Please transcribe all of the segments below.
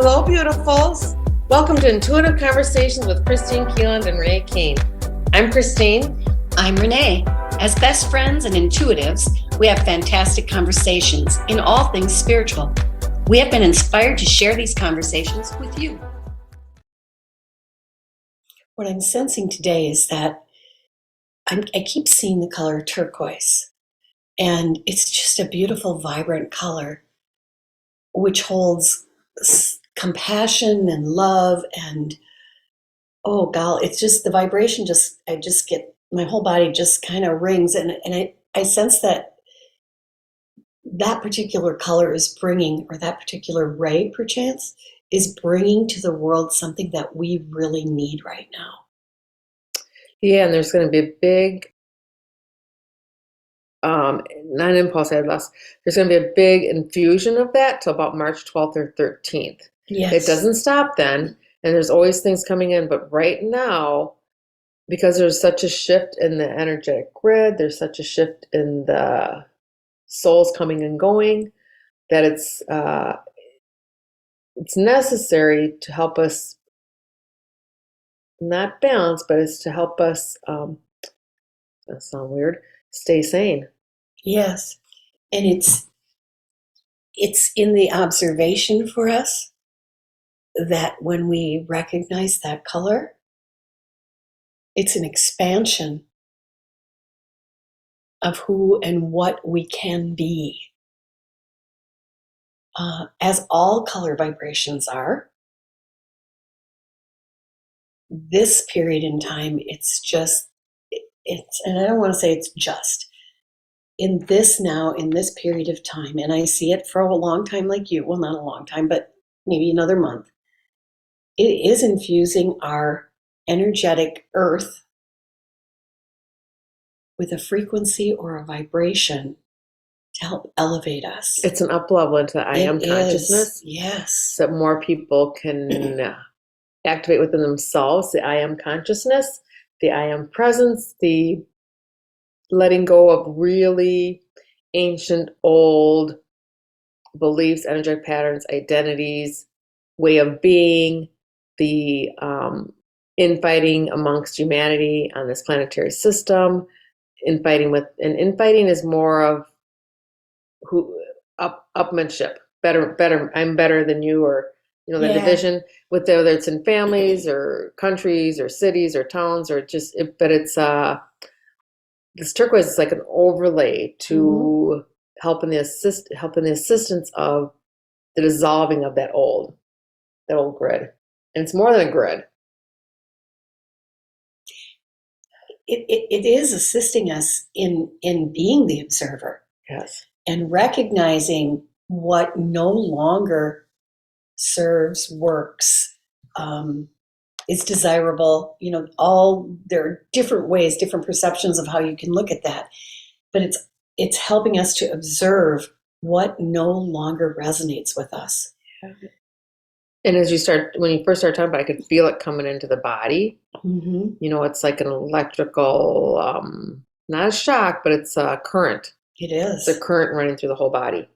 Hello, beautifuls. Welcome to Intuitive Conversations with Kristine and Renee Kane. I'm Kristine. I'm Renee. As best friends and intuitives, we have fantastic conversations in all things spiritual. We have been inspired to share these conversations with you. What I'm sensing today is that I keep seeing the color turquoise, and it's just a beautiful, vibrant color, which holds compassion and love and, oh God, it's just the vibration I just get, my whole body just kind of rings, and I sense that particular color is bringing, or that particular ray perchance, is bringing to the world something that we really need right now. Yeah, and there's going to be a big, not impulse, I had lost. There's going to be a big infusion of that till about March 12th or 13th. Yes. It doesn't stop then, and there's always things coming in, but right now, because there's such a shift in the energetic grid, there's such a shift in the souls coming and going, that it's necessary to help us not balance, but it's to help us, that sounds weird, stay sane. Yes. And it's in the observation for us that when we recognize that color, it's an expansion of who and what we can be. As all color vibrations are, this period in time, it's, and I don't want to say it's just, in this period of time, and I see it for a long time like you, well, not a long time, but maybe another month, it is infusing our energetic earth with a frequency or a vibration to help elevate us. It's an up level into the I am consciousness. Yes. So that more people can activate within themselves the I am consciousness, the I am presence, the letting go of really ancient, old beliefs, energetic patterns, identities, way of being, the infighting amongst humanity on this planetary system, infighting is more of upmanship, better, I'm better than you, or the division, with whether it's in families or countries or cities or towns, or just, but it's this turquoise is like an overlay to helping the assistance of the dissolving of that old grid. And it's more than a grid. It is assisting us in being the observer. Yes. And recognizing what no longer serves, works, is desirable. There are different ways, different perceptions of how you can look at that. But it's helping us to observe what no longer resonates with us. And when you first start talking about it, I could feel it coming into the body. Mm-hmm. It's like an electrical, not a shock, but it's a current. It is. It's a current running through the whole body.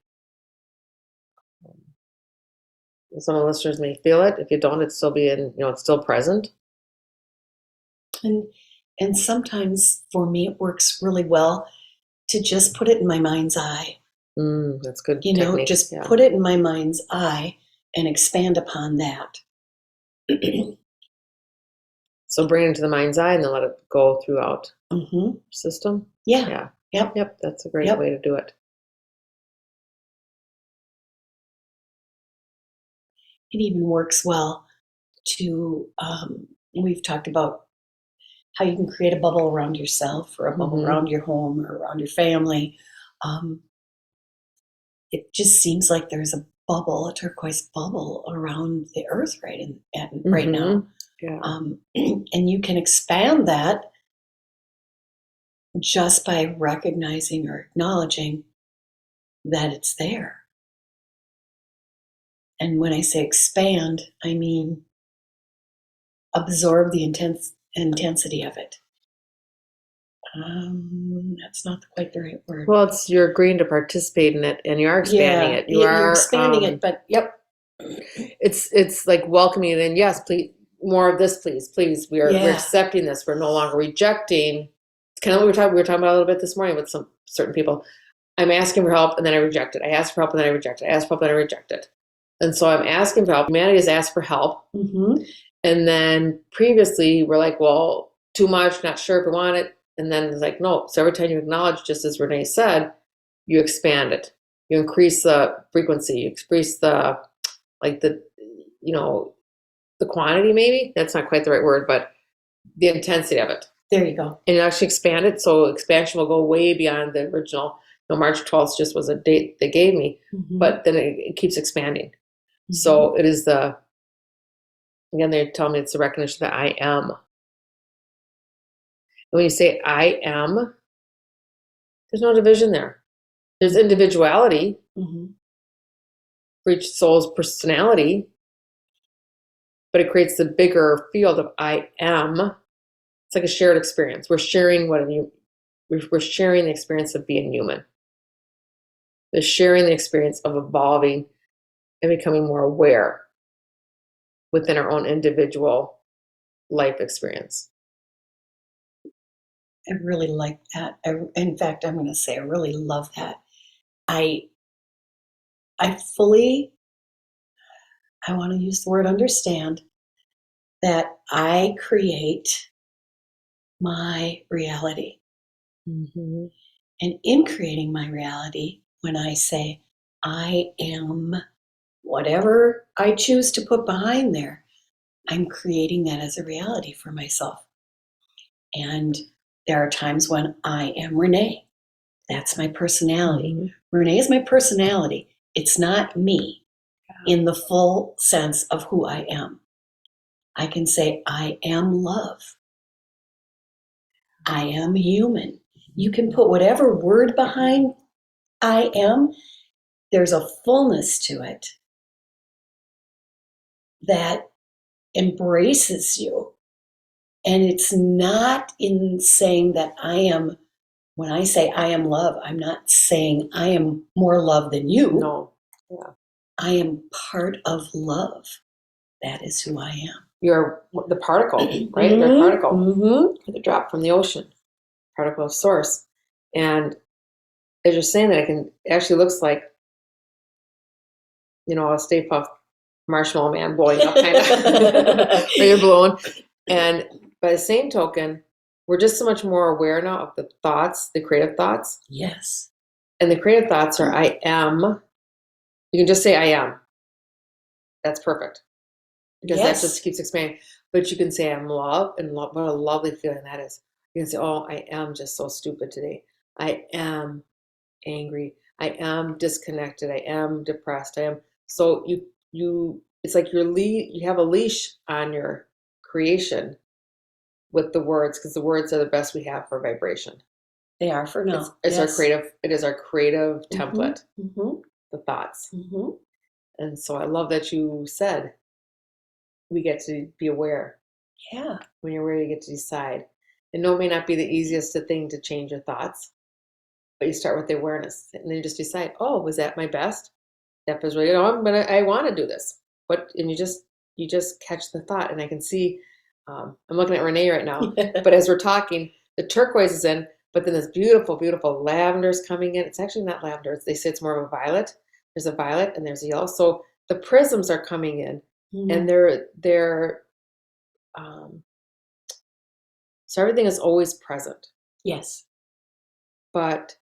Some of the listeners may feel it. If you don't, it's still it's still present. And sometimes for me, it works really well to just put it in my mind's eye. That's good. Technique. Just put it in my mind's eye and expand upon that. So bring it into the mind's eye and then let it go throughout the system. Yeah. Yeah. Yep. That's a great way to do it. It even works well to, we've talked about how you can create a bubble around yourself, or a bubble around your home, or around your family. It just seems like there's a turquoise bubble around the earth right now. Yeah. And you can expand that just by recognizing or acknowledging that it's there. And when I say expand, I mean absorb the intensity of it. That's not quite the right word. Well, you're agreeing to participate in it, and you are expanding it. You're expanding it, but yep. it's like welcoming it in. Yes, please, more of this, please, please. We're Yeah. accepting this. We're no longer rejecting. It's kind of what we were talking about a little bit this morning with some certain people. I'm asking for help and then I reject it. I ask for help and then I reject it. I ask for help and then I reject it. And so I'm asking for help. Humanity has asked for help. Mm-hmm. And then previously we're like, well, too much, not sure if we want it. And then it's like, no. So every time you acknowledge, just as Renee said, you expand it. You increase the frequency. You increase the, like the, you know, the quantity maybe. That's not quite the right word, but the intensity of it. There you go. And you actually expand it. So expansion will go way beyond the original. March 12th just was a date they gave me, Mm-hmm. but then it keeps expanding. Mm-hmm. So it is again, they tell me it's the recognition that I am. And when you say I am, there's no division there. There's individuality Mm-hmm. for each soul's personality, but it creates the bigger field of I am. It's like a shared experience. We're sharing we're sharing the experience of being human. They're sharing the experience of evolving and becoming more aware within our own individual life experience. I really like that. In fact, I'm going to say I really love that. I want to use the word understand that I create my reality. Mm-hmm. And in creating my reality, when I say I am whatever I choose to put behind there, I'm creating that as a reality for myself. And there are times when I am Renee. That's my personality. Mm-hmm. Renee is my personality. It's not me in the full sense of who I am. I can say I am love. I am human. You can put whatever word behind I am. There's a fullness to it that embraces you. And it's not in saying that I am, when I say I am love, I'm not saying I am more love than you. No. Yeah. I am part of love. That is who I am. You're the particle, right? Mm-hmm. You're a particle. Mm-hmm. The drop from the ocean, particle of source. And as you're saying that, it actually looks like, a Stay Puft Marshmallow Man blowing up kind of, where you're blowing. And by the same token, we're just so much more aware now of the thoughts, the creative thoughts. Yes. And the creative thoughts are I am. You can just say I am. That's perfect. Because Yes. that just keeps expanding. But you can say I'm love, and what a lovely feeling that is. You can say, oh, I am just so stupid today. I am angry. I am disconnected. I am depressed. I am. So it's like you have a leash on your creation with the words, because the words are the best we have for vibration. They are for now. It is our creative template, Mm-hmm. the thoughts. Mm-hmm. And so I love that you said we get to be aware. Yeah. When you're aware, you get to decide. And no, it may not be the easiest thing to change your thoughts, but you start with the awareness, and then you just decide, oh, was that my best? That was really, I want to do this. And you just catch the thought. And I can see, I'm looking at Renee right now, but as we're talking, the turquoise is in, but then this beautiful, beautiful lavender is coming in. It's actually not lavender. They say it's more of a violet. There's a violet and there's a yellow. So the prisms are coming in, and they're so everything is always present. Yes. But,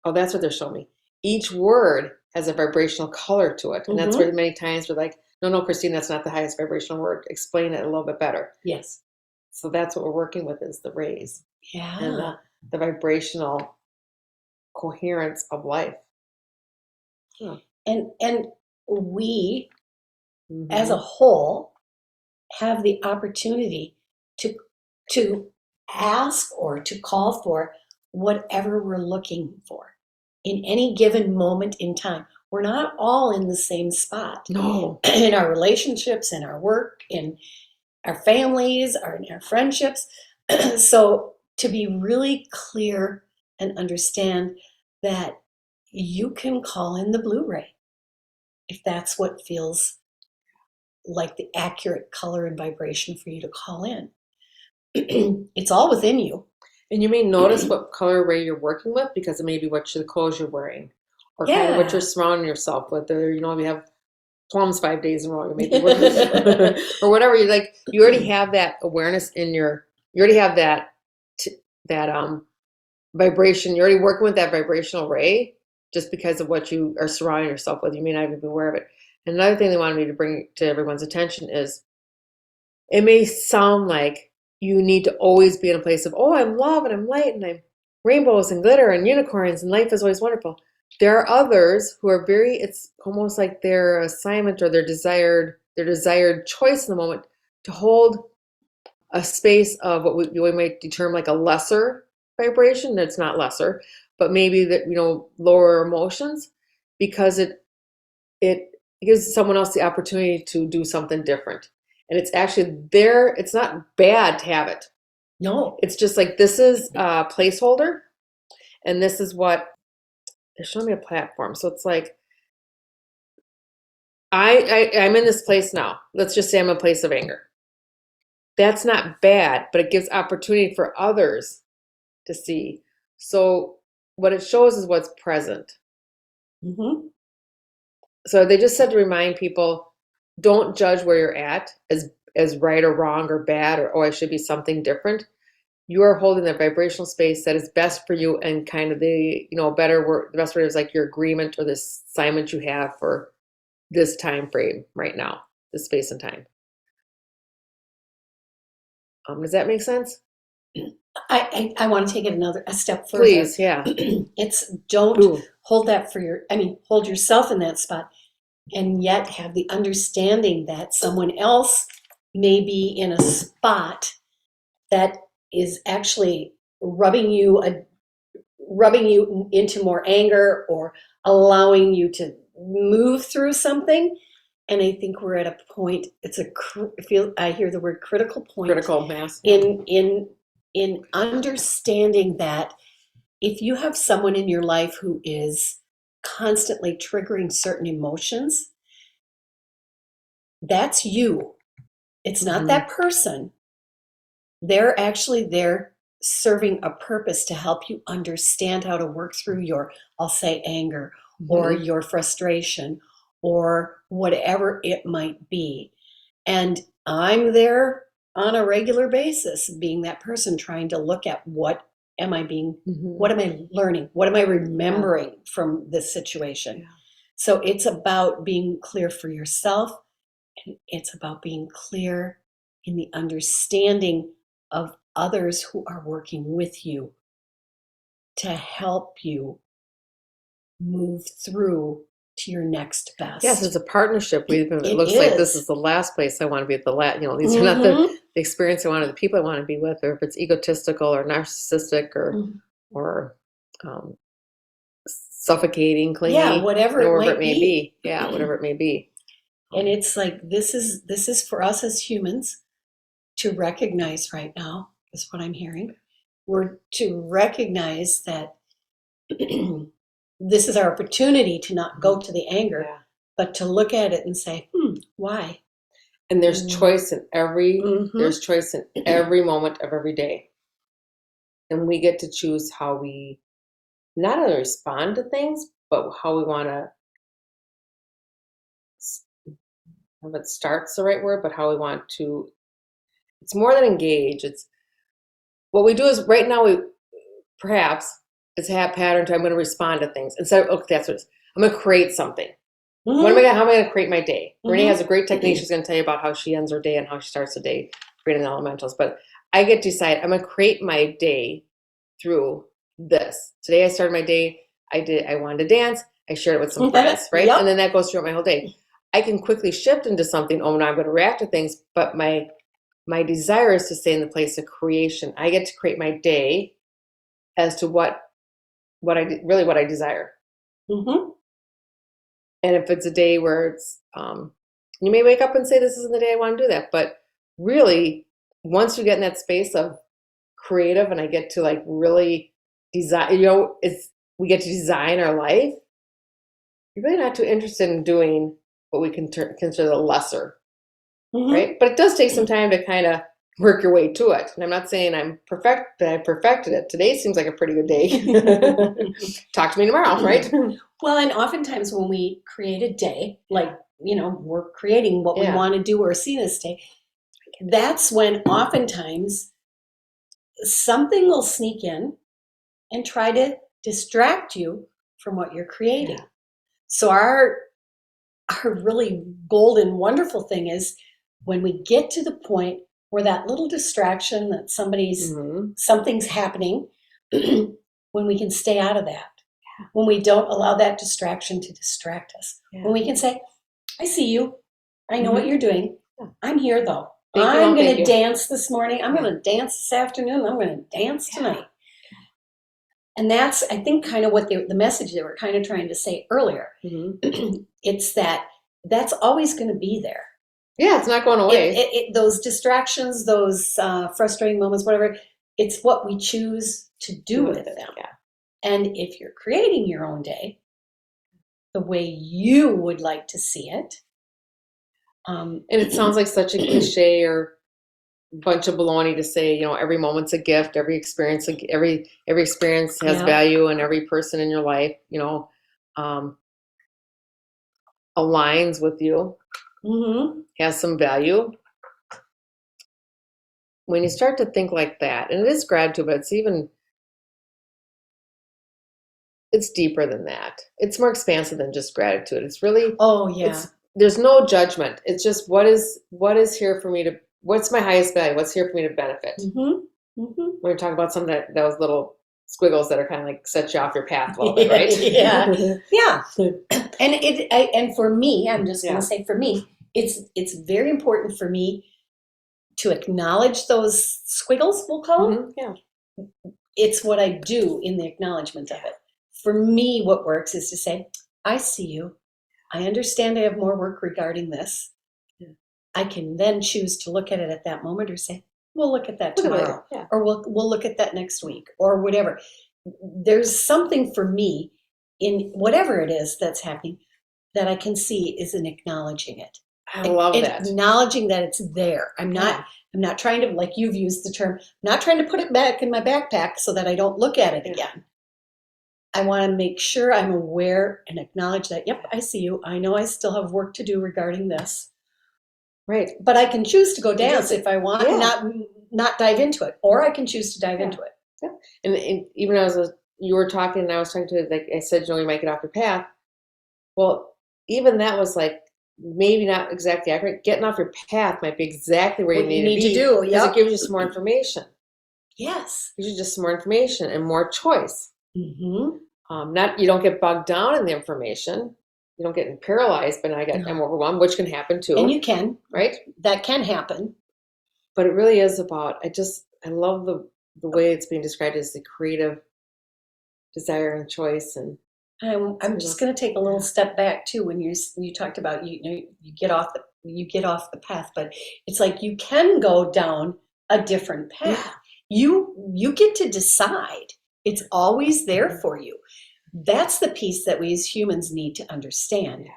that's what they're showing me. Each word has a vibrational color to it. And that's where many times we're like, no, Kristine, that's not the highest vibrational word. Explain it a little bit better. Yes. So that's what we're working with, is the rays. Yeah. And the vibrational coherence of life. Yeah. And we, as a whole, have the opportunity to ask or to call for whatever we're looking for in any given moment in time. We're not all in the same spot. No. In our relationships, in our work, in our families, or in our friendships. So to be really clear and understand that you can call in the Blu-ray if that's what feels like the accurate color and vibration for you to call in. It's all within you. And you may notice what color ray you're working with because it may be the clothes you're wearing, or kind of what you're surrounding yourself with. Or, if you have plums 5 days in a row, you may be working with, or whatever. You already have that awareness you already have that vibration. You're already working with that vibrational ray just because of what you are surrounding yourself with. You may not even be aware of it. And another thing they wanted me to bring to everyone's attention is, it may sound like you need to always be in a place of, oh, I'm love and I'm light and I'm rainbows and glitter and unicorns and life is always wonderful. There are others who are it's almost like their assignment or their desired choice in the moment to hold a space of what we might determine like a lesser vibration. That's not lesser, but maybe that, lower emotions, because it gives someone else the opportunity to do something different. And it's actually it's not bad to have it. No. It's just like, this is a placeholder, and this is what they're showing me, a platform. So it's like, I'm in this place now. Let's just say I'm in a place of anger. That's not bad, but it gives opportunity for others to see. So what it shows is what's present. Mm-hmm. So they just said to remind people, don't judge where you're at as right or wrong or bad, or, oh, I should be something different. You are holding that vibrational space that is best for you, and kind of the best word is like your agreement or this assignment you have for this time frame right now, this space and time. Does that make sense? I want to take it a step further. Please, yeah. It's don't hold that hold yourself in that spot, and yet have the understanding that someone else may be in a spot that is actually rubbing you into more anger, or allowing you to move through something. And I think we're at a point. I hear the word critical point. Critical mass. In understanding that if you have someone in your life who is constantly triggering certain emotions, that's you. It's not that person. They're actually there serving a purpose to help you understand how to work through your, I'll say, anger, or your frustration, or whatever it might be. And I'm there on a regular basis, being that person, trying to look at what am I learning? What am I remembering from this situation? Yeah. So it's about being clear for yourself, and it's about being clear in the understanding of others who are working with you to help you move through to your next best. Yes, it's a partnership. It looks like this is the last place I want to be at the last. These are not the experience I want, or the people I want to be with, or if it's egotistical or narcissistic or suffocating, clingy. Yeah, whatever it may be. Yeah, whatever it may be. And it's like, this is for us as humans to recognize right now, is what I'm hearing. We're to recognize that this is our opportunity to not go to the anger, but to look at it and say, why? And there's choice in there's choice in every moment of every day. And we get to choose how we not only respond to things, but how we want to, if it starts the right word, but how we want to, it's more than engage. It's what we do is right now it's have pattern to, I'm going to respond to things instead of, okay, that's what it is. I'm going to create something. How am I going to create my day? Renee has a great technique. She's going to tell you about how she ends her day and how she starts the day creating the elementals. But I get to decide, I'm going to create my day through this. Today I started my day. I wanted to dance. I shared it with some friends, right? Yep. And then that goes throughout my whole day. I can quickly shift into something. Oh, now I'm going to react to things. But my desire is to stay in the place of creation. I get to create my day as to what I desire. And if it's a day where it's, you may wake up and say, this isn't the day I want to do that. But really, once you get in that space of creative, and I get to like really design, we get to design our life, you're really not too interested in doing what we can consider the lesser right? But it does take some time to kind of work your way to it. And I'm not saying I perfected it. Today seems like a pretty good day. Talk to me tomorrow, right? Well, and oftentimes when we create a day, like, we're creating what we Yeah. want to do or see this day, that's when oftentimes something will sneak in and try to distract you from what you're creating. Yeah. So our really golden, wonderful thing is when we get to the point where that little distraction that something's happening, when we can stay out of that, when we don't allow that distraction to distract us, when we can say, I see you, I know what you're doing, I'm here though. I'm going to dance this morning, I'm going to dance this afternoon, I'm going to dance tonight. And that's, I think, kind of what the message they were kind of trying to say earlier. It's that's always going to be there. Yeah, it's not going away. Those distractions, those frustrating moments, whatever, it's what we choose to do with them. Yeah. And if you're creating your own day the way you would like to see it. And it sounds like such a cliche or bunch of baloney to say, every moment's a gift, every experience has value, and every person in your life, aligns with you, has some value. When you start to think like that, and it is gratitude, but it's deeper than that. It's more expansive than just gratitude. It's really, there's no judgment. It's just what is here for me to, what's my highest value? What's here for me to benefit? When we talk about some of those little squiggles that are kind of like set you off your path a little bit, right? Yeah. And for me, I'm just going to say, for me, it's very important for me to acknowledge those squiggles, we'll call them. It's what I do in the acknowledgement of it. For me, what works is to say, I see you. I understand I have more work regarding this. I can then choose to look at it at that moment or say, we'll look at that tomorrow. Or we'll look at that next week or whatever. There's something for me in whatever it is that's happening that I can see is in acknowledging it. I love that. Acknowledging that it's there. I'm not trying to, like you've used the term, I'm not trying to put it back in my backpack so that I don't look at it again. I want to make sure I'm aware and acknowledge that, yep, I see you. I know I still have work to do regarding this. Right. But I can choose to go dance if I want, not dive into it. Or I can choose to dive into it. Yeah. And even as you were talking and I was talking to, like I said, you might get off your path. Well, even that was like, maybe not exactly accurate. Getting off your path might be exactly where you need to do. Because it gives you some more information. Yes. It gives you just some more information and more choice. You don't get bogged down in the information. You don't get paralyzed, but I'm overwhelmed, which can happen too. And you can. Right? That can happen. But it really is about, I love the way it's being described as the creative desire and choice. And I'm just going to take a little step back too when you talked about you get off the path, but it's like you can go down a different path. You get to decide. It's always there for you. That's the piece that we as humans need to understand.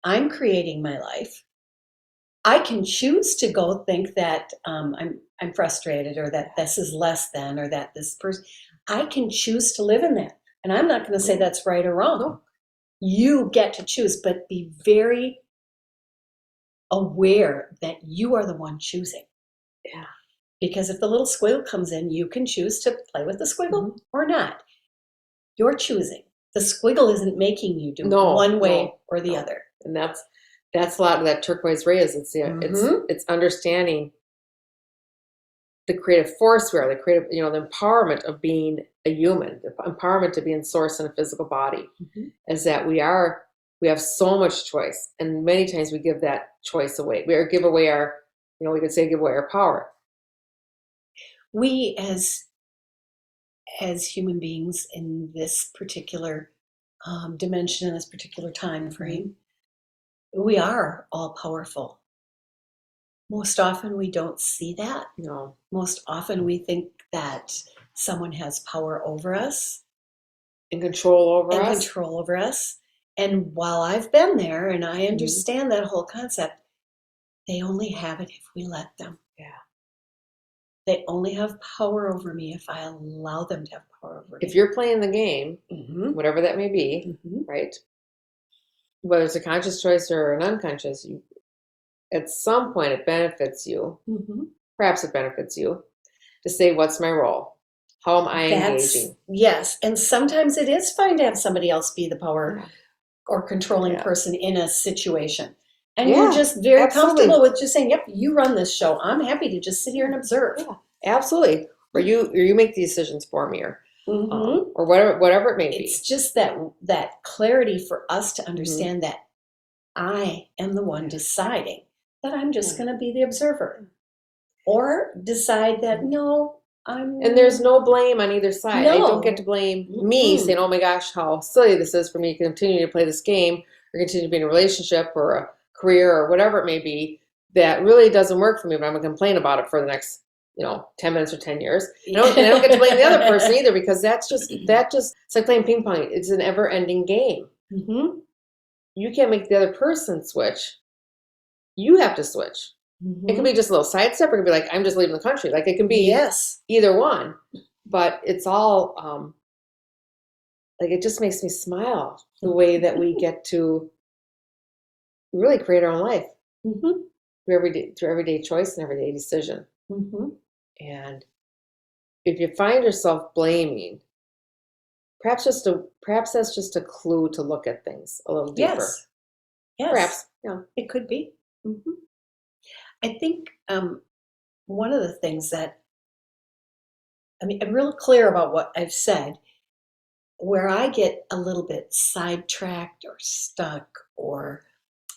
I'm creating my life. I can choose to go think that I'm frustrated or that this is less than or that this person. I can choose to live in that. And I'm not going to say that's right or wrong. No. You get to choose, but be very aware that you are the one choosing. Yeah. Because if the little squiggle comes in, you can choose to play with the squiggle or not. You're choosing. The squiggle isn't making you do one way or the other. And that's a lot of that turquoise ray is it's understanding the creative force we are, the creative, the empowerment of being a human, the empowerment to be in source in a physical body, is that we have so much choice, and many times we give that choice away. We give away our, we could say give away our power. We as human beings in this particular dimension, in this particular time frame, we are all powerful. Most often we don't see that. No. Most often we think that someone has power over us. And control over us. And while I've been there and I understand that whole concept, They only have it if we let them. Yeah. They only have power over me if I allow them to have power over me. If you're playing the game, whatever that may be, right? Whether it's a conscious choice or an unconscious, at some point it benefits you. Perhaps it benefits you to say, what's my role? How am I engaging? Yes. And sometimes it is fine to have somebody else be the power or controlling person in a situation. And you're just very comfortable with just saying, yep, you run this show. I'm happy to just sit here and observe. Yeah, absolutely. Or you make the decisions for me, or whatever it may be. It's just that clarity for us to understand that I am the one deciding that I'm just going to be the observer. Or decide that, no, and there's no blame on either side. I don't get to blame me saying, oh my gosh, how silly this is for me to continue to play this game or continue to be in a relationship or a career or whatever it may be that really doesn't work for me, but I'm going to complain about it for the next 10 minutes or 10 years. And I don't get to blame the other person either, because it's like playing ping pong. It's an ever-ending game. You can't make the other person switch. You have to switch. It could be just a little sidestep, or it could be like, I'm just leaving the country. Like, it can be either one. But it's all, like, it just makes me smile the way that we get to really create our own life through everyday choice and everyday decision. And if you find yourself blaming, perhaps that's just a clue to look at things a little deeper. Yes. Perhaps. Yeah. It could be. I think one of the things that, I'm real clear about what I've said. Where I get a little bit sidetracked or stuck, or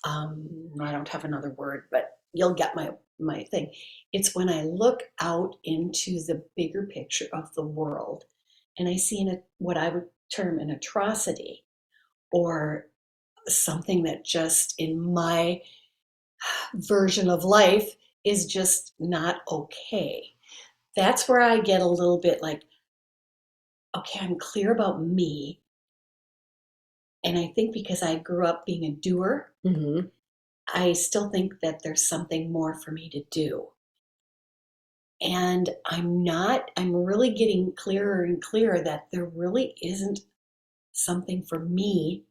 I don't have another word, but you'll get my thing. It's when I look out into the bigger picture of the world and I see what I would term an atrocity, or something that just in my version of life is just not okay. That's where I get a little bit like, okay, I'm clear about me. And I think because I grew up being a doer, I still think that there's something more for me to do. And I'm really getting clearer and clearer that there really isn't something for me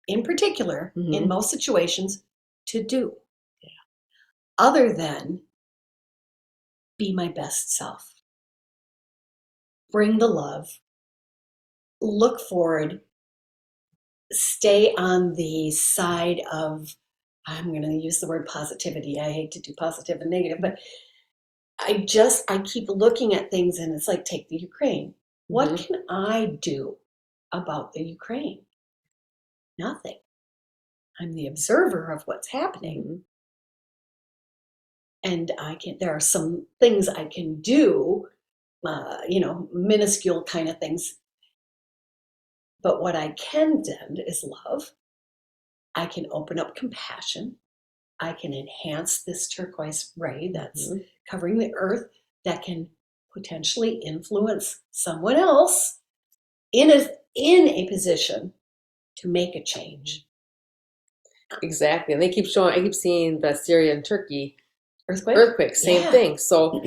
in particular, in most situations, to do. Other than be my best self. Bring the love. Look forward. Stay on the side of, I'm going to use the word positivity. I hate to do positive and negative, but I keep looking at things, and it's like, take the Ukraine. What can I do about the Ukraine? Nothing. I'm the observer of what's happening. And there are some things I can do, minuscule kind of things. But what I can do is love. I can open up compassion. I can enhance this turquoise ray that's covering the earth, that can potentially influence someone else in a position to make a change. Exactly. And I keep seeing the Syria and Turkey earthquakes, same thing. So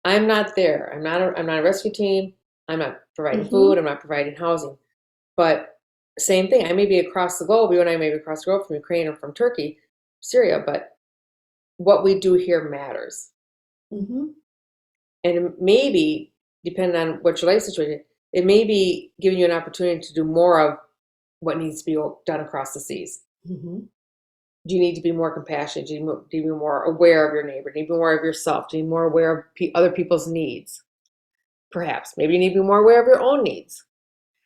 I'm not there. I'm not a rescue team. I'm not providing food. I'm not providing housing. But same thing. I may be across the globe. You and I may be across the globe from Ukraine or from Turkey, Syria, but what we do here matters. And maybe, depending on what your life situation, it may be giving you an opportunity to do more of what needs to be done across the seas. Do you need to be more compassionate? Do you need to be more aware of your neighbor? Do you need to be more of yourself? Do you need to be more aware of other people's needs? Perhaps. Maybe you need to be more aware of your own needs.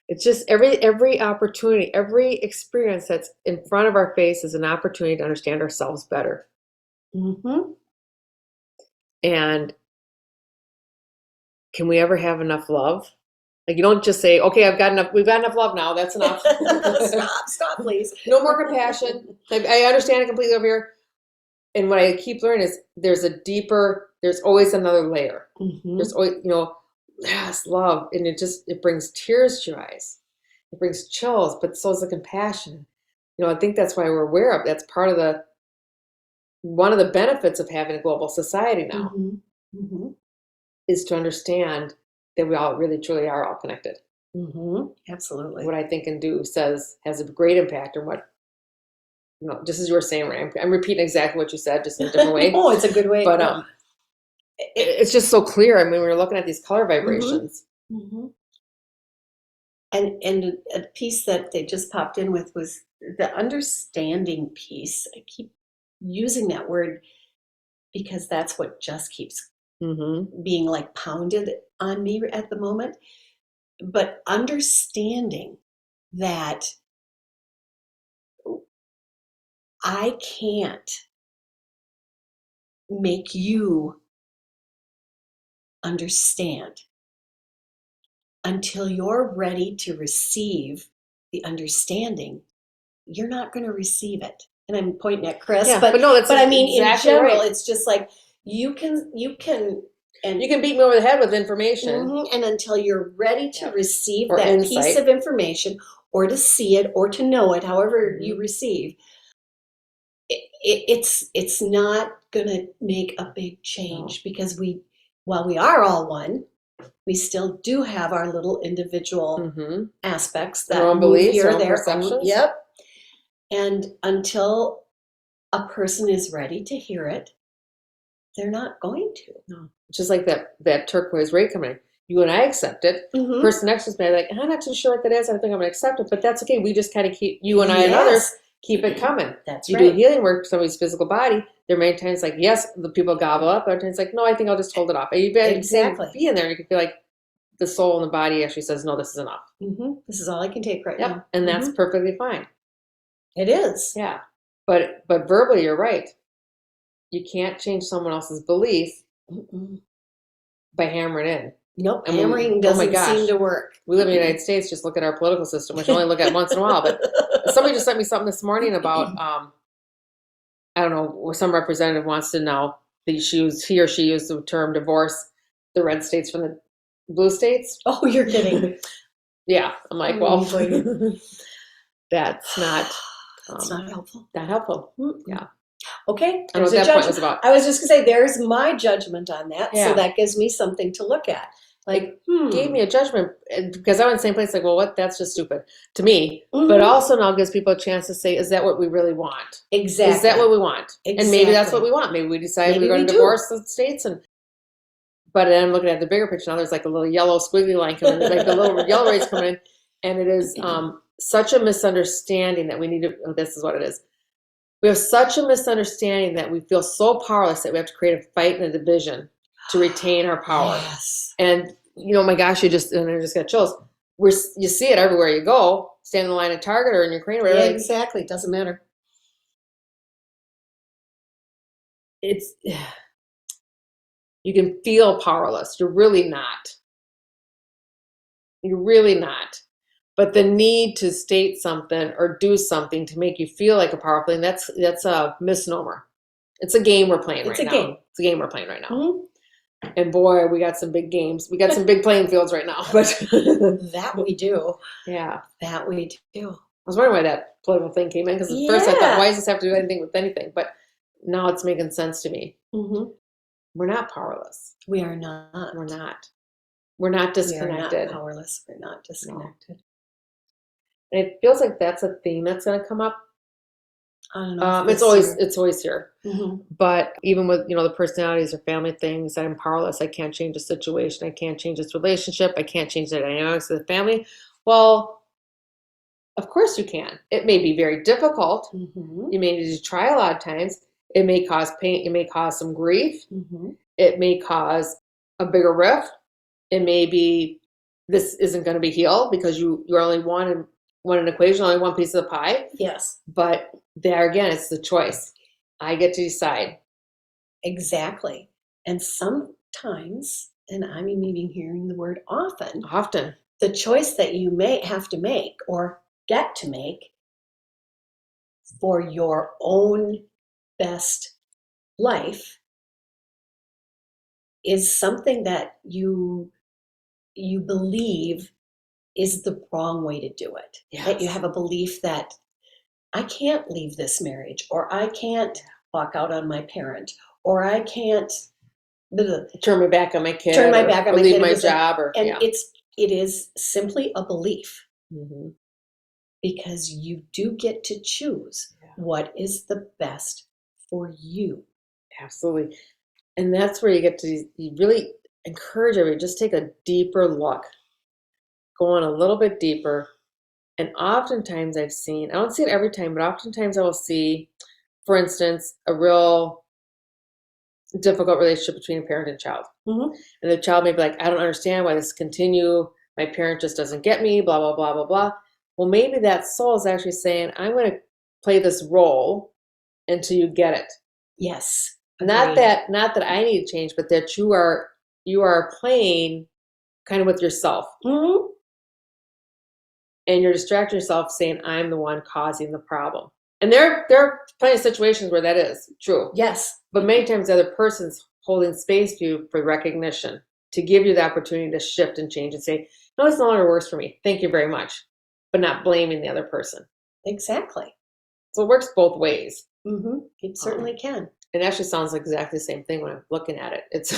It's just every opportunity, every experience that's in front of our face is an opportunity to understand ourselves better. And can we ever have enough love? Like, you don't just say, okay, we've got enough love now, that's enough. Stop, please. No more compassion. I understand it completely over here. And what I keep learning is there's always another layer. There's always, yes, love. And it brings tears to your eyes. It brings chills, but so is the compassion. I think that's why we're aware of. That's part of one of the benefits of having a global society now Mm-hmm. Mm-hmm. is to understand that we all really truly are all connected. Mm-hmm. Absolutely. What I think and do says has a great impact on what, just as you were saying, Ray, I'm repeating exactly what you said, just in a different way. Oh, it's a good way. But it's just so clear. I mean, we're looking at these color vibrations. Mm-hmm. And a piece that they just popped in with was the understanding piece. I keep using that word because that's what just keeps being like pounded on me at the moment. But understanding that I can't make you understand until you're ready to receive the understanding. You're not going to receive it. And I'm pointing at Chris, Yeah, but no, that's I mean, exactly in general, right. it's just like you can, and you can beat me over the head with information. And until you're ready to receive Or that insight. piece of information, or to see it, or to know it, however you receive, it's not going to make a big change, because while we are all one, we still do have our little individual aspects that our own move beliefs, here, our own there, perceptions. Yep. And until a person is ready to hear it, they're not going to. No. Just like that turquoise ray coming in. You and I accept it. Person next to us may be like, I'm not too sure what that is. I think I'm going to accept it. But that's okay. We just kind of keep, you and I and others, keep it coming. That's you right. do healing work for somebody's physical body. There are many times like, yes, the people gobble up. Other times like, no, I think I'll just hold it off. And you Exactly. be in there. You can feel like the soul and the body actually says, no, this is enough. This is all I can take right now. And that's perfectly fine. It is. Yeah. But verbally, you're right. You can't change someone else's belief by hammering in. Nope, hammering doesn't seem to work. We live in the United States. Just look at our political system, which I only look at once in a while. But somebody just sent me something this morning about, I don't know, some representative wants to know that he or she used the term divorce the red states from the blue states. Oh, you're kidding. Yeah. I'm like, well, that's not helpful. Not helpful. Yeah. Okay. I don't know what that point was about. I was just going to say, there's my judgment on that. So that gives me something to look at. Like, gave me a judgment, because I went in the same place, like, well, what? That's just stupid to me. But also now gives people a chance to say, is that what we really want? Exactly. Is that what we want? Exactly. And maybe that's what we want. Maybe we decide we're going to divorce the states. But then I'm looking at the bigger picture now. There's like a little yellow squiggly line coming in, like the little yellow rays coming in. And it is such a misunderstanding that we need to, this is what it is. We have such a misunderstanding that we feel so powerless that we have to create a fight and a division to retain our power. Yes. And, my gosh, and I just got chills. You see it everywhere you go, stand in the line at Target or in Ukraine or whatever. Yeah, exactly. It doesn't matter. You can feel powerless. You're really not. You're really not. But the need to state something or do something to make you feel like a powerful thing, that's a misnomer. It's a game we're playing right now. It's a game we're playing right now. And boy, we got some big games. We got some big playing fields right now. But that we do. Yeah. That we do. I was wondering why that political thing came in, because at first I thought, why does this have to do anything with anything? But now it's making sense to me. We're not powerless. We are not. We're not. We're not disconnected. We are not powerless. We're not disconnected. No. And it feels like that's a theme that's going to come up. I don't know. It's always here. But even with the personalities or family things, I'm powerless. I can't change the situation. I can't change this relationship. I can't change the dynamics of the family. Well, of course you can. It may be very difficult. You may need to try a lot of times. It may cause pain. It may cause some grief. It may cause a bigger rift. It may be this isn't going to be healed because you're only one an equation, only one piece of the pie. Yes. But there again, it's the choice. I get to decide. Exactly. And sometimes, and I'm even hearing the word often, the choice that you may have to make or get to make for your own best life is something that you believe is the wrong way to do it. Yes. That you have a belief that I can't leave this marriage, or I can't walk out on my parent, or I can't Turn my back on my kid. turn my back on or my leave kid. my Because, like, job. and Yeah. it is simply a belief, hmm because you do get to choose Yeah. what is the best for you. Absolutely. And that's where you really encourage everybody, just take a deeper look, go on a little bit deeper. And oftentimes I don't see it every time, but oftentimes I will see, for instance, a real difficult relationship between a parent and child. Mhm. And the child may be like, I don't understand why this continue. My parent just doesn't get me, blah, blah, blah, blah, blah. Well, maybe that soul is actually saying, I'm going to play this role until you get it. Yes. Not Agreed. that I need to change, but that you are playing kind of with yourself. Mhm. And you're distracting yourself saying, I'm the one causing the problem. And there are plenty of situations where that is true. Yes. But many times the other person's holding space for you for recognition, to give you the opportunity to shift and change and say, no, this no longer works for me. Thank you very much. But not blaming the other person. Exactly. So it works both ways. It certainly can. It actually sounds like exactly the same thing when I'm looking at it. It's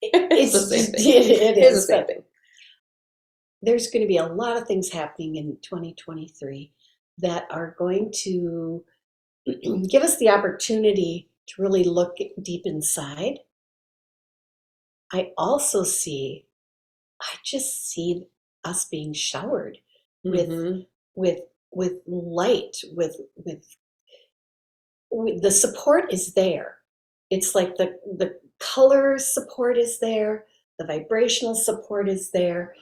It's the same thing. It It's the is. same thing. There's going to be a lot of things happening in 2023 that are going to give us the opportunity to really look deep inside. I just see us being showered with Mhm. with light, with the support is there. It's like the color support is there, the vibrational support is there,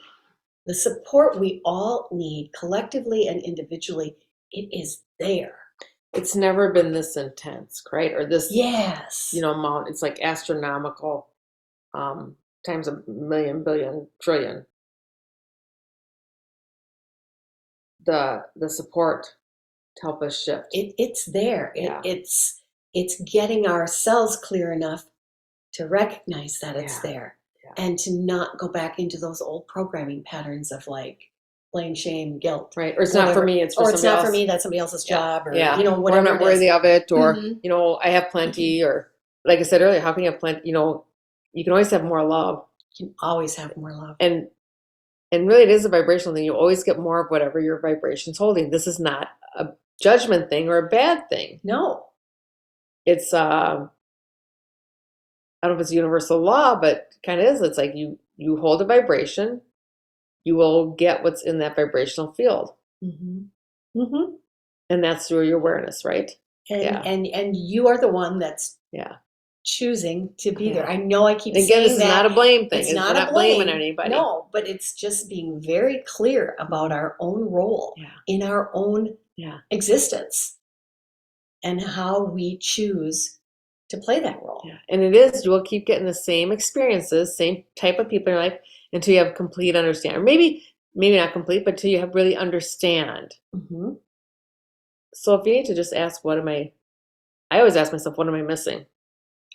the support we all need collectively and individually, it is there. It's never been this intense, right? Or this, Yes. amount. It's like astronomical, times a million, billion, trillion. The support to help us shift. It's there. Yeah. It's getting ourselves clear enough to recognize that it's Yeah. there, Yeah. and to not go back into those old programming patterns of like blame, shame, guilt. Right. Or it's not for whatever. me, it's for Or it's somebody not for else. me, that's somebody else's Yeah. job, or Yeah. Or I'm whatever not it is. worthy of it, or, Mhm. I have plenty, or like I said earlier, how can you have plenty, you can always have more love. You can always have more love. And really it is a vibrational thing. You always get more of whatever your vibration's holding. This is not a judgment thing or a bad thing. No. It's I don't know if it's a universal law, but kind of is. It's like you hold a vibration, you will get what's in that vibrational field. Mm-hmm. And that's through your awareness, right? Yeah. And you are the one that's Yeah. choosing to be there. Yeah. I know I keep Again, saying this is that. not a blame thing. It's We're not a not blaming blame. anybody. No, but it's just being very clear about our own role in our own existence, and how we choose to play that role. Yeah. And it is, you will keep getting the same experiences, same type of people in your life until you have complete understanding. Or maybe not complete, but until you have really understand. Mm-hmm. So if you need to just ask, I always ask myself, what am I missing?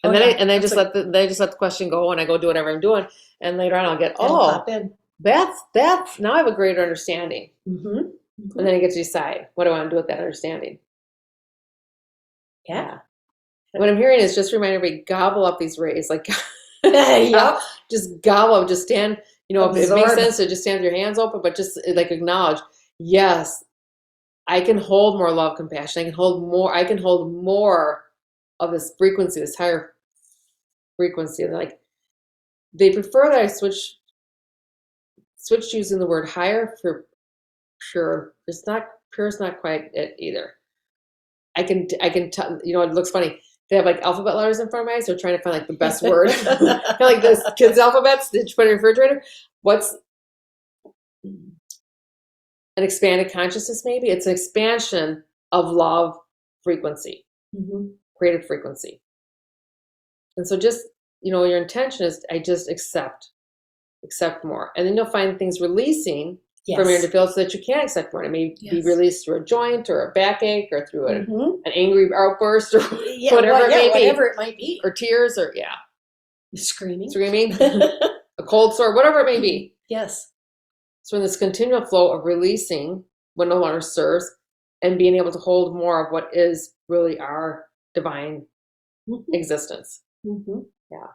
And Oh, then yeah. I just let the question go, and I go do whatever I'm doing. And later on I'll get, That'll pop in. that's now I have a greater understanding. Mm-hmm. Mm-hmm. And then I get to decide, what do I want to do with that understanding? Yeah. What I'm hearing is just remind everybody, gobble up these rays. Like, Yep. just gobble up, just stand, if it makes Absorb. sense to just stand with your hands open, but just like acknowledge, yes, I can hold more love, compassion. I can hold more of this frequency, this higher frequency. And like, they prefer that I switch using the word higher for pure. Pure is not quite it either. I can tell, it looks funny. They have like alphabet letters in front of my eyes. They're trying to find like the best word. Kind of like this kids' alphabets that you put in your refrigerator. What's an expanded consciousness? Maybe it's an expansion of love frequency, creative frequency. And so just, your intention is, I just accept more. And then you'll find things releasing from your field so that you can accept more. It may be released through a joint or a backache or through an angry outburst or whatever it might be. Or tears or, screaming, a cold sore, whatever it may be. Yes. So in this continual flow of releasing what no longer serves and being able to hold more of what is really our divine Mhm. existence. Mhm. Yeah.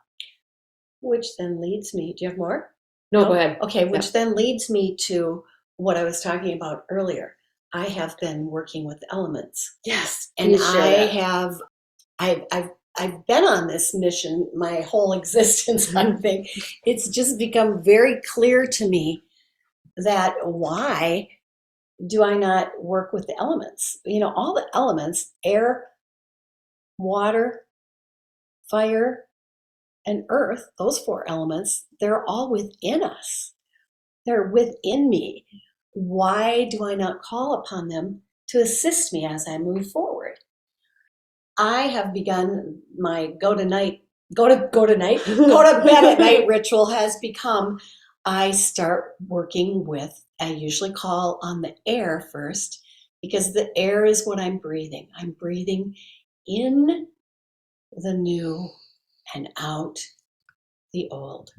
Which then leads me, do you have more? No, go ahead. Okay, which Yeah. then leads me to what I was talking about earlier. I have been working with elements, Yes. and Please share that. I've been on this mission my whole existence. I think it's just become very clear to me that why do I not work with the elements? You know, all the elements, air, water, fire, and earth, those four elements, they're all within us. They're within me. Why do I not call upon them to assist me as I move forward? I have begun my go to bed at night ritual has become I start working with, I usually call on the air first because the air is what I'm breathing. I'm breathing in the new and out the old.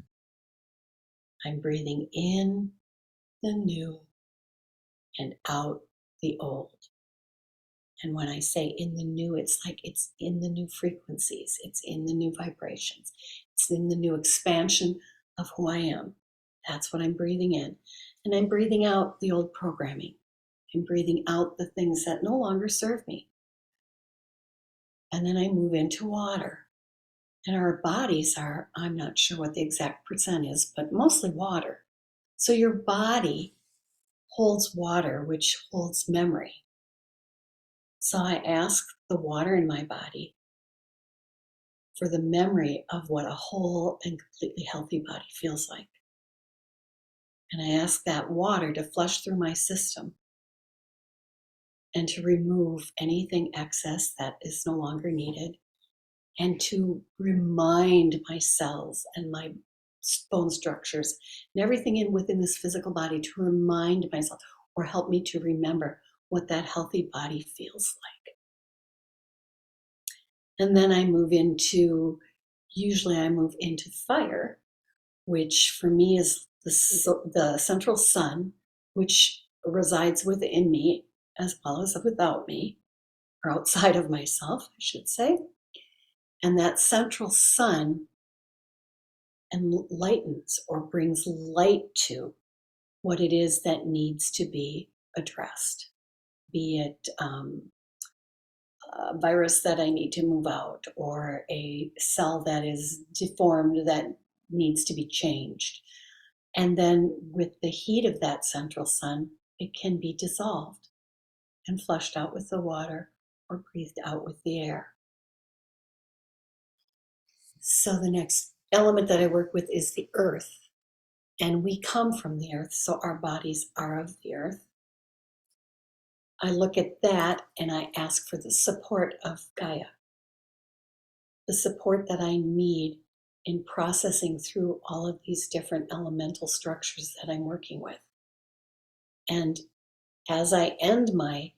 I'm breathing in the new and out the old. And when I say in the new, it's like it's in the new frequencies, it's in the new vibrations, it's in the new expansion of who I am. That's what I'm breathing in. And I'm breathing out the old programming. I'm breathing out the things that no longer serve me. And then I move into water. And our bodies are, I'm not sure what the exact percent is, but mostly water. So your body holds water, which holds memory. So I ask the water in my body for the memory of what a whole and completely healthy body feels like. And I ask that water to flush through my system and to remove anything excess that is no longer needed, and to remind my cells and my bone structures and everything within this physical body to remind myself or help me to remember what that healthy body feels like. And then usually I move into fire, which for me is the central sun, which resides within me as well as without me, or outside of myself, I should say. And that central sun enlightens or brings light to what it is that needs to be addressed, be it a virus that I need to move out, or a cell that is deformed that needs to be changed. And then with the heat of that central sun, it can be dissolved and flushed out with the water or breathed out with the air. So the next element that I work with is the earth. And we come from the earth, so our bodies are of the earth. I look at that and I ask for the support of Gaia, the support that I need in processing through all of these different elemental structures that I'm working with. And as I end my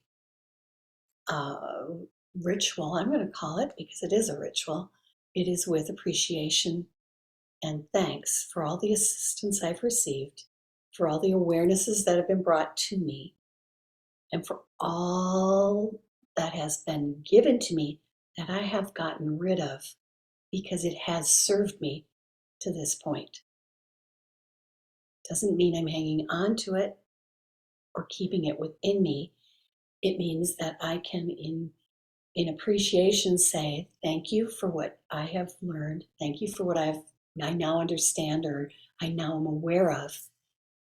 ritual, I'm going to call it, because it is a ritual, it is with appreciation and thanks for all the assistance I've received, for all the awarenesses that have been brought to me, and for all that has been given to me that I have gotten rid of because it has served me to this point. Doesn't mean I'm hanging on to it or keeping it within me. It means that I can, in appreciation, say thank you for what I have learned. Thank you for what I now understand, or I now am aware of,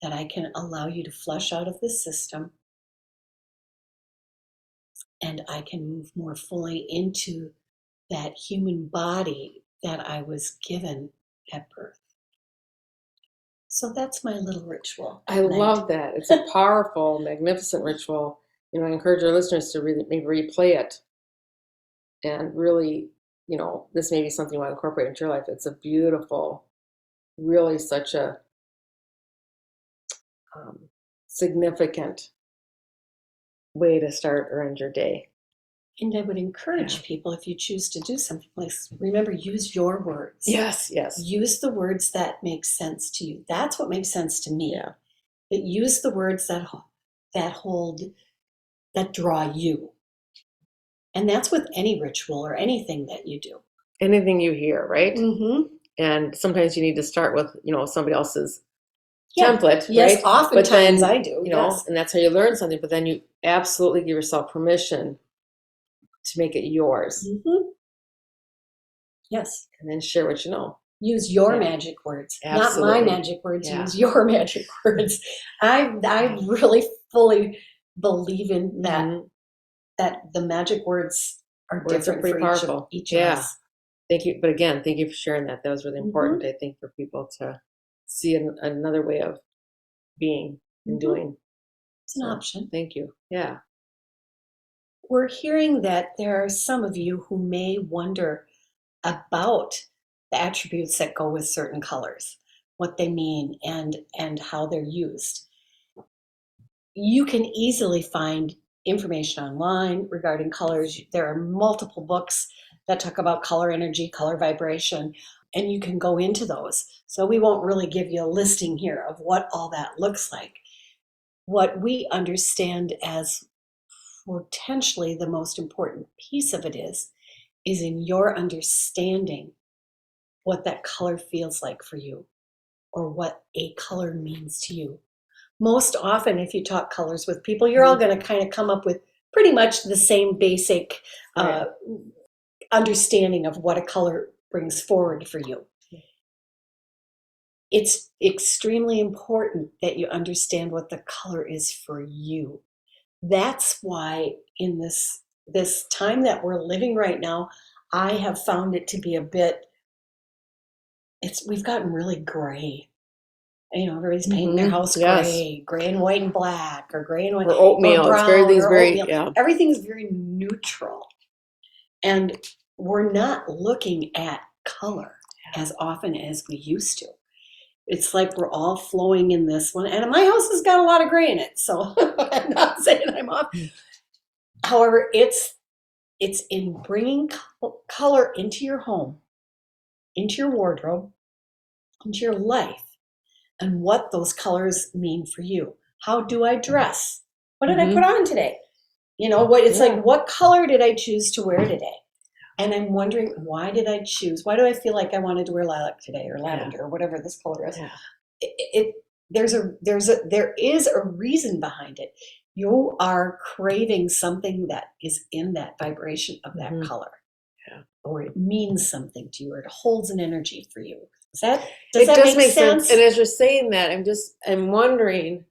that I can allow you to flush out of the system, and I can move more fully into that human body that I was given at birth. So that's my little ritual. I love that. It's a powerful, magnificent ritual. You know, I encourage our listeners to really maybe replay it and really, you know, this may be something you want to incorporate into your life. It's a beautiful, really such a significant way to start or end your day. And I would encourage people, if you choose to do something like, remember, use your words. Yes, yes. Use the words that make sense to you. That's what makes sense to me. Yeah. But use the words that hold, that draw you. And that's with any ritual or anything that you do. Anything you hear, right? Mm-hmm. And sometimes you need to start with, somebody else's Yeah. template, Yes, right? But oftentimes then, I do. Yes. and that's how you learn something. But then you absolutely give yourself permission to make it yours Mm-hmm. Yes. and then share what you know. Use your Yeah. magic words, Absolutely. not my magic words. Yeah. Use your magic words. I really fully believe in that. Mhm. That the magic words are Words are different pretty for powerful. each of Yeah. us. Thank you. But again, thank you for sharing that. That was really important, Mm-hmm. I think, for people to see another way of being and Mm-hmm. doing. It's an So option. thank you. Yeah. We're hearing that there are some of you who may wonder about the attributes that go with certain colors, what they mean, and how they're used. You can easily find information online regarding colors. There are multiple books that talk about color energy, color vibration, and you can go into those. So we won't really give you a listing here of what all that looks like. What we understand as potentially the most important piece of it is in your understanding what that color feels like for you or what a color means to you. Most often, if you talk colors with people, you're all Mhm. going to kind of come up with pretty much the same basic Right. understanding of what a color brings forward for you. It's extremely important that you understand what the color is for you. That's why in this time that we're living right now, I have found it to be a bit, we've gotten really gray. Everybody's painting their house Yes. gray and white and black, or gray and white, Or or oatmeal. It's very brown, these or very oatmeal. yeah. Everything's very neutral. And we're not looking at color as often as we used to. It's like we're all flowing in this one. And my house has got a lot of gray in it, so I'm not saying I'm off. However, it's in bringing color into your home, into your wardrobe, into your life, and what those colors mean for you. How do I dress? What did I put on today? What color did I choose to wear today? And I'm wondering, why did I choose? Why do I feel like I wanted to wear lilac today, or lavender, or whatever this color is? Yeah. There is a reason behind it. You are craving something that is in that vibration of that color. Yeah. Or it means something to you, or it holds an energy for you. Does It that does make sense. And as you're saying that, I'm wondering,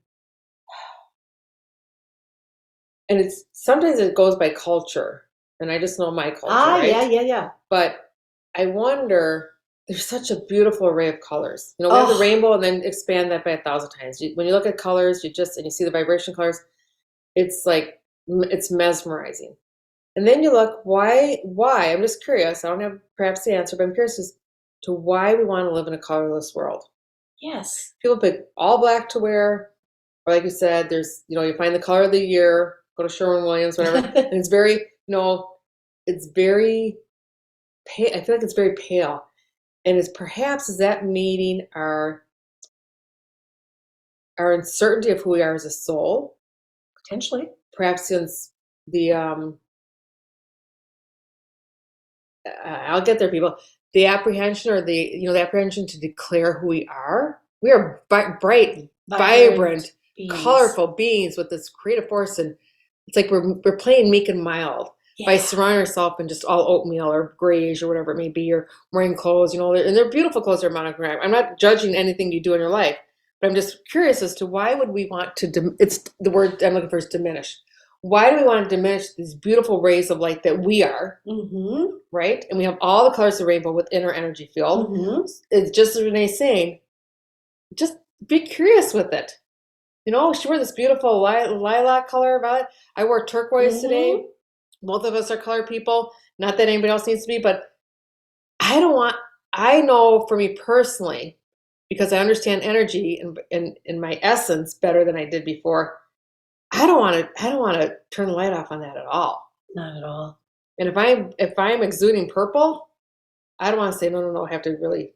and it's sometimes it goes by culture, and I just know my culture, right? Yeah. But I wonder, there's such a beautiful array of colors. We have the Oh, rainbow, and then expand that by 1,000 times. When you look at colors, and you see the vibration colors, it's like it's mesmerizing. And then you look, why? I'm just curious. I don't have perhaps the answer, but I'm curious as to why we want to live in a colorless world. yes. People pick all black to wear, or like you said, there's you find the color of the year, go to Sherwin-Williams, whatever, and it's very it's very pale. I feel like it's very pale, and is that meeting our uncertainty of who we are as a soul? Potentially. Perhaps since the I'll get there, people. The apprehension, or the apprehension to declare who we are. We are bright, vibrant, beings. colorful beings with this creative force, and it's like we're playing meek and mild by surrounding ourselves in just all oatmeal or grayish or whatever it may be, or wearing clothes. And they're beautiful clothes. They're monogram. I'm not judging anything you do in your life, but I'm just curious as to why would we want to. It's the word I'm looking for is diminish. Why do we want to diminish these beautiful rays of light that we are? Right? And we have all the colors of the rainbow within our energy field. It's just as Renee's saying, just be curious with it. She wore this beautiful lilac color violet. I wore turquoise today. Both of us are color people. Not that anybody else needs to be, but I know for me personally, because I understand energy and in my essence better than I did before, I don't want to turn the light off on that at all. Not at all. And if I'm exuding purple, I don't want to say no. I have to really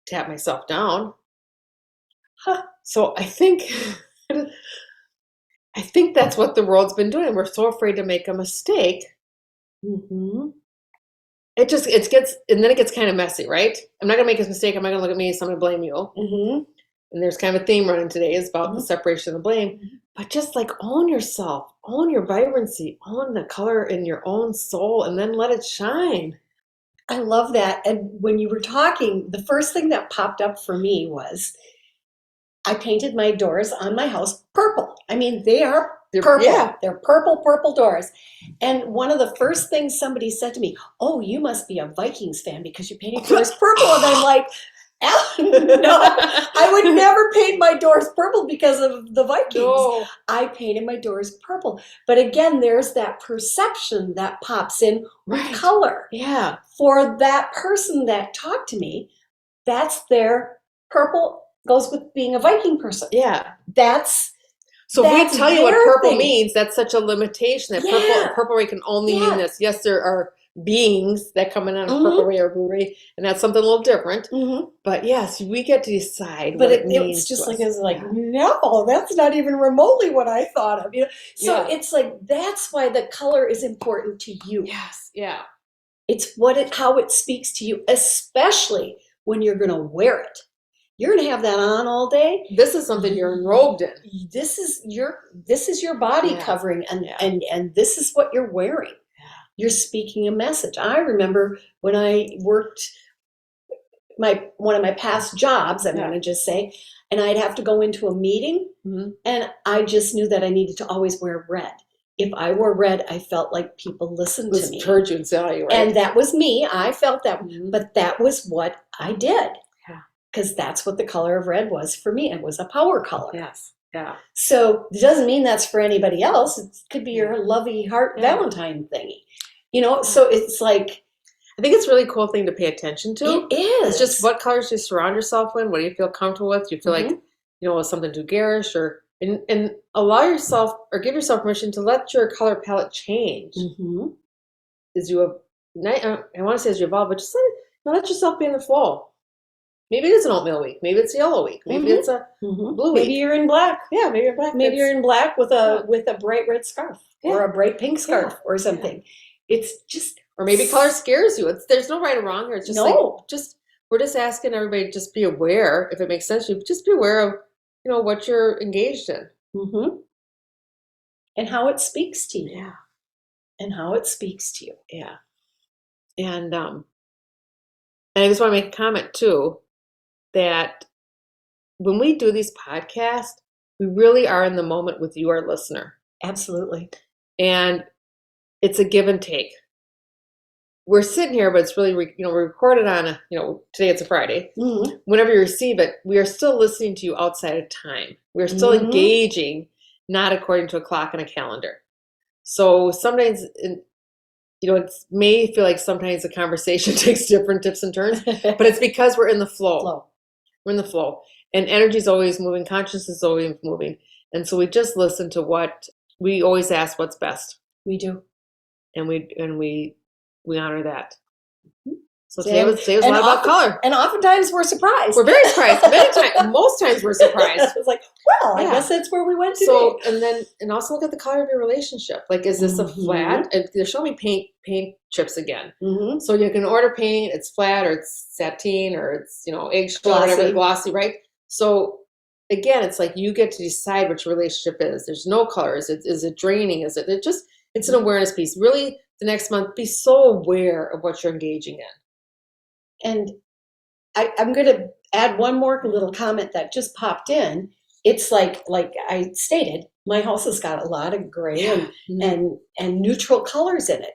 tap myself down. So I think that's what the world's been doing. We're so afraid to make a mistake Mm-hmm. it gets, and then it gets kind of messy, right? I'm not gonna make this mistake. I'm not gonna look at me. So I'm gonna blame you. Mm-hmm. And there's kind of a theme running today is about the Mm-hmm. separation of the blame. But just like own yourself, own your vibrancy, own the color in your own soul, and then let it shine. I love that. And when you were talking, the first thing that popped up for me was I painted my doors on my house purple. I mean, they are purple. Yeah. They're purple, purple doors. And one of the first things somebody said to me, "Oh, you must be a Vikings fan because you painted yours purple." And I'm like, no, I would never paint my doors purple because of the Vikings. No. I painted my doors purple. But again, there's that perception that pops in with Right. color. Yeah. For that person that talked to me, that's their purple goes with being a Viking person. Yeah. That's So if we tell you what their purple thing. means, that's such a limitation. That Yeah. purple ray can only Yeah. mean this. Yes, there are beings that come in on a Mhm. purple ray or blue ray, and that's something a little different. Mhm. But yes, we get to decide But what it means. it's just to like us. it's like Yeah. no, that's not even remotely what I thought of. You know, so Yeah. it's like that's why the color is important to you. Yes. Yeah. It's how it speaks to you, especially when you're going to wear it. You're going to have that on all day. This is something you're enrobed in. This is your body Yeah. covering, and Yeah. and this is what you're wearing. Yeah. You're speaking a message. I remember when I worked one of my past jobs, I'm Yeah. going to just say, and I'd have to go into a meeting, Mhm. and I just knew that I needed to always wear red. If I wore red, I felt like people listened to me. Heard you and saw you, right? And that was me. I felt that, Mhm. but that was what I did. Yeah. Because that's what the color of red was for me. It was a power color. Yes. Yeah. So it doesn't mean that's for anybody else. It could be your lovey heart Yeah. Valentine thingy. You know, so it's like I think it's a really cool thing to pay attention to. it is. It's just what colors do you surround yourself in? What do you feel comfortable with? Do you feel like, with something too garish, or and allow yourself or give yourself permission to let your color palette change Mm-hmm. as you I want to say as you evolve, but just let yourself be in the flow. Maybe it is an oatmeal week. Maybe it's a yellow week. Maybe it's a blue week. Maybe you're in black. Yeah, maybe you're black. Maybe you're in black with a bright red scarf or Yeah. a bright pink scarf or something. It's just Or maybe color scares you. There's no right or wrong here. It's just No. we're just asking everybody to just be aware, if it makes sense to you, just be aware of, what you're engaged in. Mm-hmm. And how it speaks to you. Yeah. And how it speaks to you. Yeah. And I just want to make a comment too, that when we do these podcasts, we really are in the moment with you, our listener. Absolutely. And it's a give and take. We're sitting here, but it's really, we recorded on today it's a Friday. Mm-hmm. Whenever you receive it, we are still listening to you outside of time. We are still engaging, not according to a clock and a calendar. So sometimes, it may feel like sometimes the conversation takes different tips and turns, but it's because we're in the flow. We're in the flow. And energy is always moving. Consciousness is always moving. And so we just listen to we always ask what's best. We do. And we honor that. So Yeah. today was a lot about color. And oftentimes we're surprised. We're very surprised. Most times we're surprised. It's like, well, I guess that's where we went today. So, and also look at the color of your relationship. Like, is this a flat? And they're showing me paint chips again. Mm-hmm. So you can order paint. It's flat, or it's sateen, or it's eggshell, or whatever, glossy, right? So again, it's like you get to decide what your relationship is. There's no colors. Is it draining? Is it just? It's an awareness piece. Really, the next month, be so aware of what you're engaging in. And I'm going to add one more little comment that just popped in. It's like I stated, my house has got a lot of gray and neutral colors in it.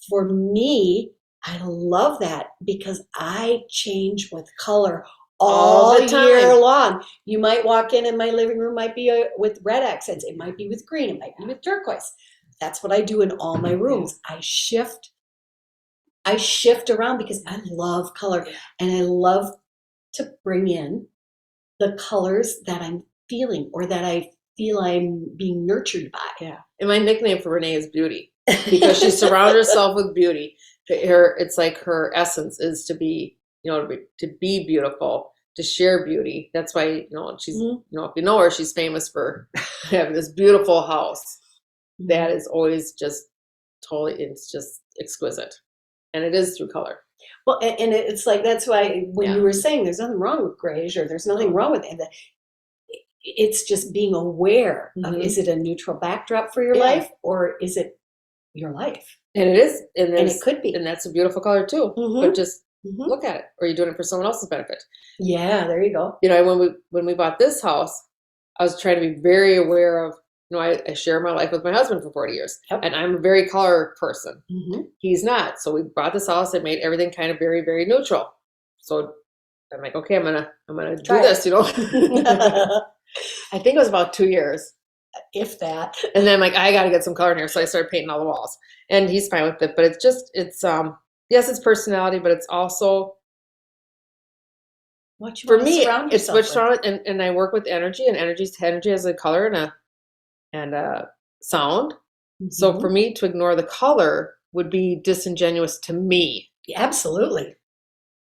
For me, I love that because I change with color all year long. You might walk in and my living room might be with red accents. It might be with green. It might be with turquoise. That's what I do in all my rooms. I shift around because I love color and I love to bring in the colors that I'm feeling or that I feel I'm being nurtured by. Yeah. And my nickname for Renee is Beauty because she surrounds herself with beauty. It's like her essence is to be, to be beautiful, to share beauty. That's why, she's, if you know her, she's famous for having this beautiful house that is always just totally, it's just exquisite. And it is through color. Well, and it's like, that's why when you were saying there's nothing wrong with grayish or there's nothing wrong with it, it's just being aware of, is it a neutral backdrop for your life or is it your life? And it is. And it could be. And that's a beautiful color too. But just look at it. Or you're doing it for someone else's benefit. Yeah, there you go. You know, when we bought this house, I was trying to be very aware of, you know, I share my life with my husband for 40 years. Yep. And I'm a very color person. He's not. So we bought this house and made everything kind of very, very neutral. So I'm like, okay, I'm gonna do this, you know. I think it was about 2 years. If that. And then I'm like, I gotta get some color in here. So I started painting all the walls. And he's fine with it. But it's just, yes, it's personality, but it's also, for me, it's switched on, and I work with energy, and energy has a color and a sound. So for me to ignore the color would be disingenuous to me. Yeah, absolutely.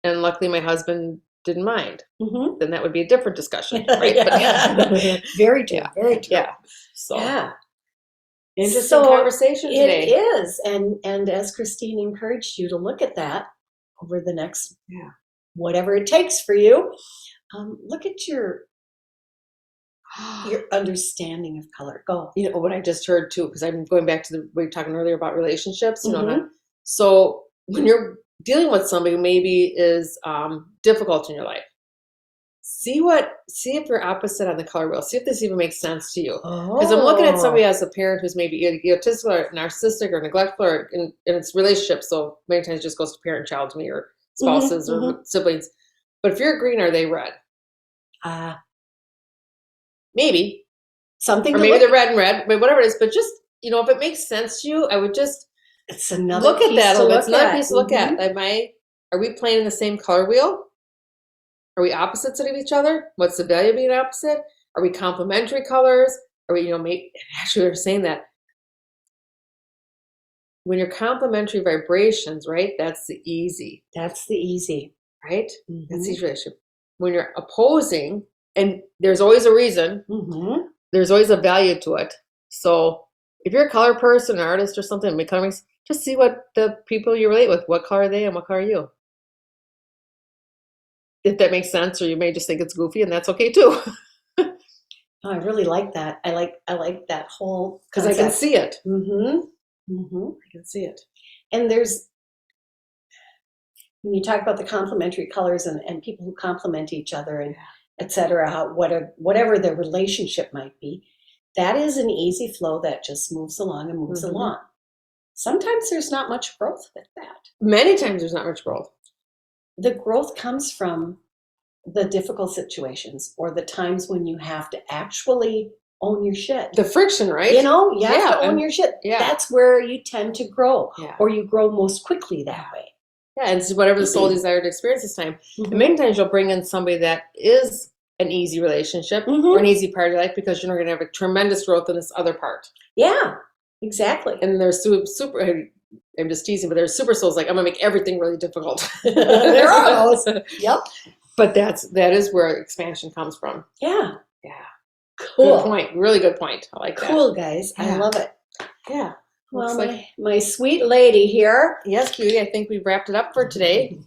And luckily my husband didn't mind. Then that would be a different discussion, right? But, very true. Very true. Yeah. So interesting conversation today. It is. And as Kristine encouraged you to look at that over the next whatever it takes for you, look at your understanding of color. Go. You know what I just heard too, because I'm going back to we were talking earlier about relationships. You know, so when you're dealing with somebody who maybe is difficult in your life, see if you're opposite on the color wheel. See if this even makes sense to you. Because I'm looking at somebody as a parent who's maybe egotistical or narcissistic or neglectful, and it's relationships. So many times it just goes to parent-child to me, or spouses or siblings. But if you're green, are they red? Maybe something, or maybe they're red and red, but whatever it is. But just, you know, if it makes sense to you, I would just look at that. It's another piece to look at. Are we playing in the same color wheel? Are we opposites of each other? What's the value of being opposite? Are we complementary colors? Are we, you know, actually they're saying that when you're complementary vibrations, right? That's the easy. Right? That's the easy relationship. When you're opposing, and there's always a reason, there's always a value to it. So if you're a color person, an artist or something, just see what the people you relate with, what color are they and what color are you? If that makes sense, or you may just think it's goofy, and that's okay too. I really like that. I like that whole because I can see it. I can see it. And when you talk about the complementary colors and people who complement each other and etc., whatever the relationship might be, that is an easy flow that just moves along and moves along. Sometimes there's not much growth with that. Many times there's not much growth. The growth comes from the difficult situations or the times when you have to actually own your shit. The friction, right? You know, you have to own your shit. Yeah. That's where you tend to grow, or you grow most quickly that way. Yeah, and it's whatever the soul desired to experience this time. And many times you'll bring in somebody that is an easy relationship or an easy part of your life, because you're going to have a tremendous growth in this other part. Yeah, exactly. And there's super, I'm just teasing, but there's super souls like, I'm going to make everything really difficult. There are those. Yep. But that is where expansion comes from. Yeah. Yeah. Cool. Good point. Really good point. I like that. Cool, guys. Yeah. I love it. Yeah. Well, my sweet lady here. Yes, cutie. I think we've wrapped it up for today.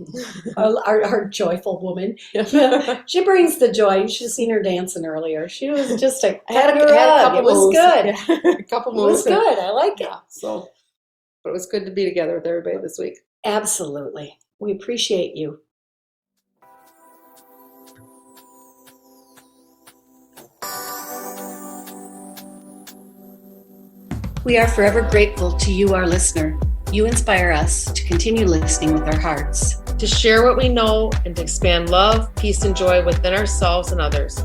our joyful woman. Yeah, she brings the joy. You should have seen her dancing earlier. She was just a couple It was moves. good. Yeah. A couple moves. It was good. I like it. So, but it was good to be together with everybody this week. Absolutely. We appreciate you. We are forever grateful to you, our listener. You inspire us to continue listening with our hearts, to share what we know, and to expand love, peace, and joy within ourselves and others.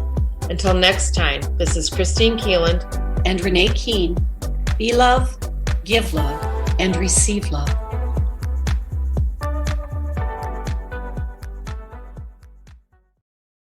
Until next time, this is Kristine Keeland and Renee Keene. Be love, give love, and receive love.